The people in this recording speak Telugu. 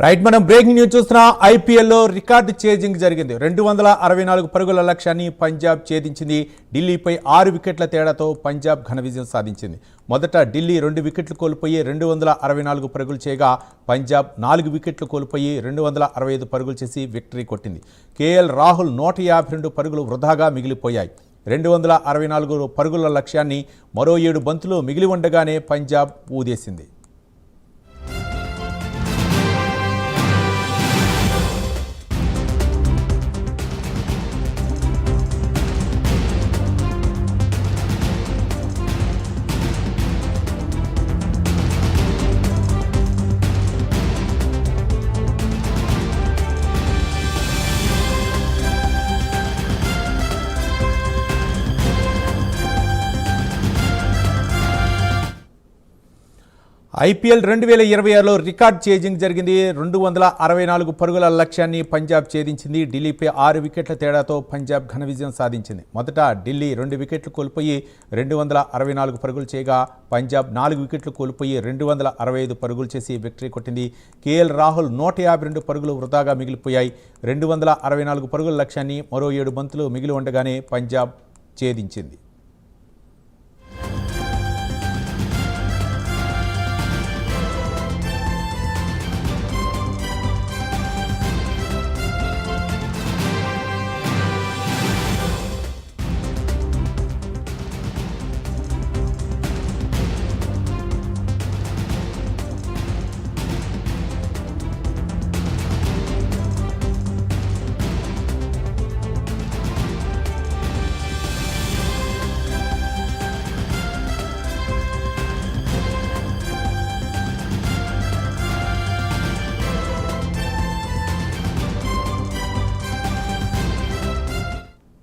రైట్ మనం బ్రేకింగ్ న్యూస్ చూస్తున్నా. ఐపీఎల్లో రికార్డు చేజింగ్ జరిగింది. 264 పరుగుల లక్ష్యాన్ని పంజాబ్ ఛేదించింది. ఢిల్లీపై 6 వికెట్ల తేడాతో పంజాబ్ ఘన విజయం సాధించింది. మొదట ఢిల్లీ 2 వికెట్లు కోల్పోయి 264 పరుగులు చేయగా పంజాబ్ 4 వికెట్లు కోల్పోయి 265 పరుగులు చేసి విక్టరీ కొట్టింది. కేఎల్ రాహుల్ 152 పరుగులు వృధాగా మిగిలిపోయాయి. 264 పరుగుల లక్ష్యాన్ని మరో 7 బంతులు మిగిలి ఉండగానే పంజాబ్ ఊదేసింది. ఐపీఎల్ 2026లో రికార్డ్ చేజింగ్ జరిగింది. 264 పరుగుల లక్ష్యాన్ని పంజాబ్ ఛేదించింది. ఢిల్లీపై 6 వికెట్ల తేడాతో పంజాబ్ ఘన విజయం సాధించింది. మొదట ఢిల్లీ 2 వికెట్లు కోల్పోయి 264 పరుగులు చేయగా పంజాబ్ 4 వికెట్లు కోల్పోయి 265 పరుగులు చేసి విక్టరీ కొట్టింది. కేఎల్ రాహుల్ 152 పరుగులు వృధాగా మిగిలిపోయాయి. 264 పరుగుల లక్ష్యాన్ని మరో 7 బంతులు మిగిలి ఉండగానే పంజాబ్ ఛేదించింది.